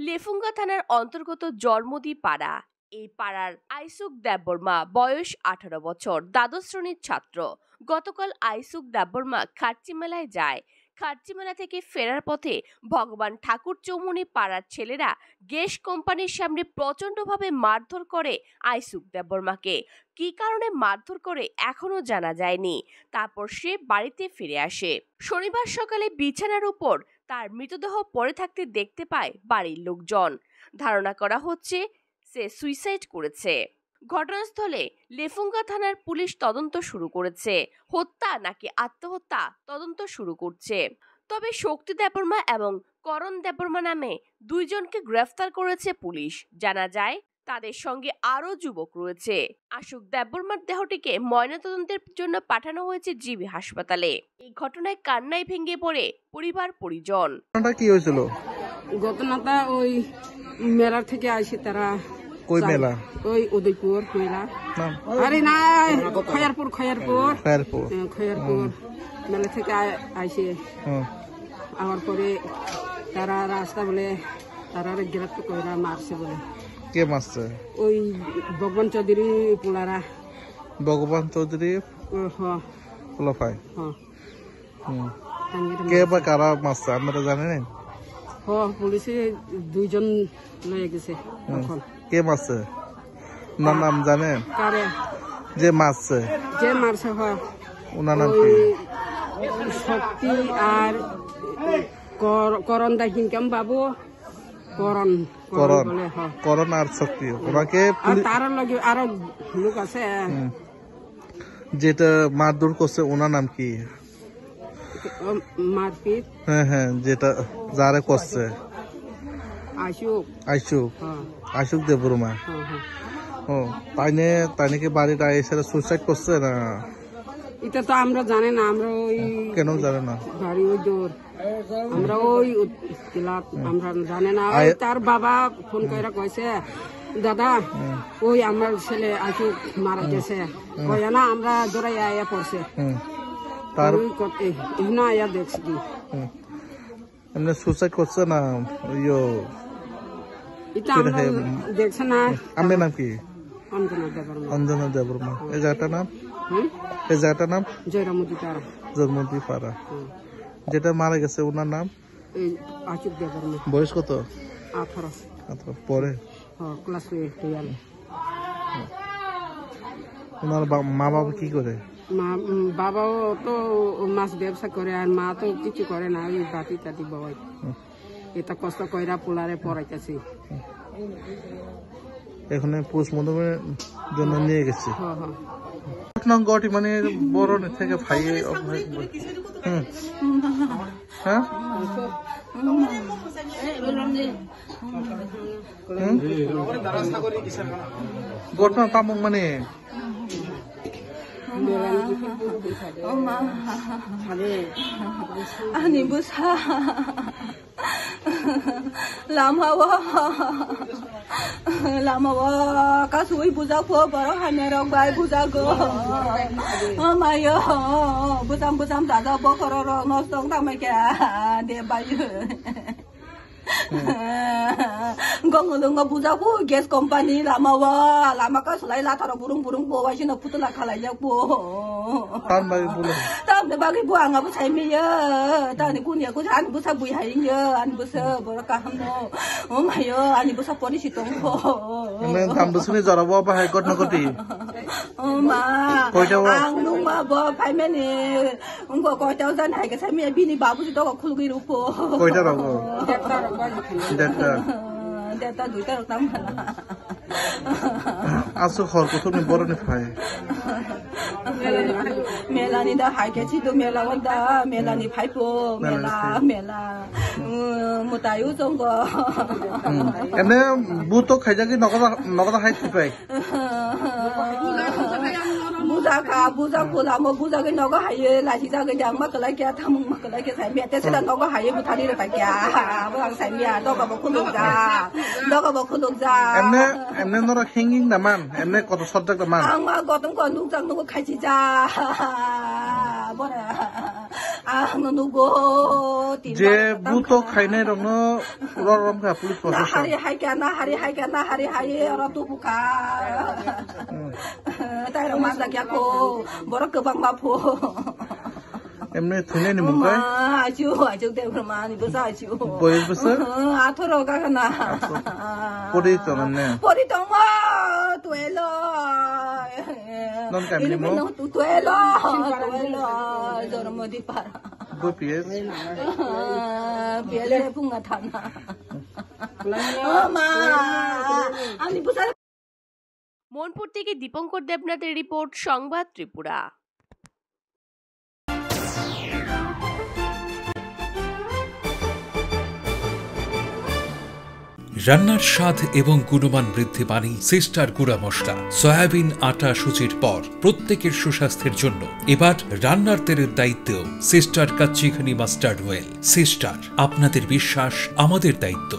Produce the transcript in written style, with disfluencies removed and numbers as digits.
লেফুঙ্গা থানার অন্তর্গত জন্মদি পাড়া। এই পাড়ার আইসুক দেববর্মা বয়স 18 বছর, দ্বাদশ শ্রেণীর ছাত্র। গতকাল আইসুক দেববর্মা খার্চি মেলায় যায়। খার্চি মেলা থেকে ফেরার পথে ভগবান ঠাকুর চৌমুনি পাড়ার ছেলেরা গ্যাস কোম্পানির সামনে প্রচন্ডভাবে মারধর করে আইসুক দেববর্মাকে। কি কারণে মারধর করে এখনো জানা যায়নি। তারপর সে বাড়িতে ফিরে আসে। শনিবার সকালে বিছানার উপর তার মৃতদেহ পড়ে থাকতে দেখতে পায় বাড়ির লোকজন। ধারণা করা হচ্ছে সে সুইসাইড করেছে। ঘটনাস্থলে লেফুঙ্গা থানার পুলিশ তদন্ত শুরু করেছে। হত্যা নাকি আত্মহত্যা তদন্ত শুরু করছে। তবে শক্তি দেববর্মা এবং করণ দেববর্মা নামে দুইজনকে গ্রেফতার করেছে পুলিশ। জানা যায় তাদের সঙ্গে আরো যুবক রয়েছে। আশুক দেববর্মার দেহটিকে ময়নাতদন্তের জন্য পাঠানো হয়েছে জিবি হাসপাতালে। এই ঘটনায় কান্নায় ভেঙে পড়ে পরিবার পরিজন। কি হয়েছিল? ঘটনাটা ওই মেলার থেকে আসে তারা। কই মেলা? ওই উদয়পুর মেলা। আরে না, খয়ারপুর মেলা থেকে আসে। আবার পরে তারা রাস্তা বলে তারা গ্রেফতার করে মারছে বলে। কে মারছে? ওই ভগবান চৌধুরী পোলারা। ভগবান চৌধুরী পোলাপাই। কে বা কারা মারছে আমরা জানি না। পুলিশে দুইজন লয়ে গেছে। কে মারছে? ওনার নাম জানেন? যে মারছে ওনার নাম কি? শক্তি আর করণ দাকিনকাম বাবু। করণ আর শক্তি ওনাকে তার লগে আরো লোক আছে। যেটা মারধর করছে ওনার নাম কি? মারপিট। হ্যাঁ, যেটা যারা করছে আইসুক দেববর্মা। তাই নাকি বাড়িটা এসে সুইসাইড করছে না? এটা তো আমরা জানি না। আমরা ওই কেন জানে না? বাড়ি ওই দূর, আমরা ওই আমরা জানি না। তার বাবা ফোন করে কইছে, দাদা ওই আমার ছেলে আইসুক মারা গেছে। কয় না আমরা দৌড়াই আয়া পড়ছে। তার আয়া দেখছি কি এমনি সুইসাইড করছে না? দেখছে না। আপনার নাম কি? অঞ্জনা দেববর্মা। এই জায়গাটার নাম জয়রামতি পাড়া। যেটা মারা গেছে ওনার নাম আশুক দেববর্মা। বয়স কত? 18 পরে ক্লাস 12। ওনার মা বাবা কি করে? বাবাও তো মাছ ব্যবসা করে, আর মা তো কিছু করে না, ওই বাটি টাটি বাবাই। এটা কষ্ট কইরা পোলারে পড়াইতেছি। এখানে পোস্টমর্টমের জন্য নিয়ে গেছে। ঘটনাটি মানে বড় থেকে ভাইয়ে হ্যাঁ ঘটনা তামুক মানে 아니 무사 라마와 가수이 부자고 버러 하네랑 바이 부자고 어마요 부담 다다 버거러 너성 담에게 내 바이 gong buzaku gas company lama ka sulai la tharo burung bo wa sino putula khala ya bo tam de bagi bu anga bu sai mi ya ta ni kun ya ku an bu sa bu hai ya an bu sa bo ka ham no oh my yo ani bu sa poni si tong bo men tam bu suni jara bo ba hai got na goti oh ma ang lu ma bo phai me ni ngo ko tao san hai ka sai mi bi ni ba bu si to ko khulu gi ru po koi ta ro Data duita tama na. Aso khor ko thoni borone phai. Melani da hai ke chi do melani phai po mela mutayu jong go. Ene buto khaija ki nogada hai thipai. buza pula mo buza ke nogo haye la chi ja ke jang ma kala kya tham ma kala ke sai me te se la nogo haye bu thari ra ta kya bu ang sai mia do ka bo khulu ja emne nora hanging na man emne koto subject man ang ma gotum ko nu jang no khai chi ja bora nugo যে বুতো খাইনাই রং রম খা police প্রশাসন hari hai kana hari ora tu buka tai rong ma da kya ko borok ke bang bapo এমনি থুনে নি মুকাই আজু দে ব্রহ্মা নি বসা আজু বয়স বছর 18 কানা পরি তো মানে পরি তো মা তুইলো নন কামনি মো তুইলো জন্মদি পারা বই পিএস বিয়েলে পুঙ্গা থানা মা আমি বসা মনপুর থেকে দীপঙ্কর দেবনাথের রিপোর্ট, সংবাদ ত্রিপুরা। রান্নার স্বাদ এবং গুণমান বৃদ্ধি পানি সিস্টার গুঁড়া মশলা, সয়াবিন আটা সুচির পর প্রত্যেকের সুস্বাস্থ্যের জন্য এবার রান্নার তেলের দায়িত্বেও sister kachi ghani mustard oil. Sister, আপনাদের বিশ্বাস আমাদের দায়িত্ব।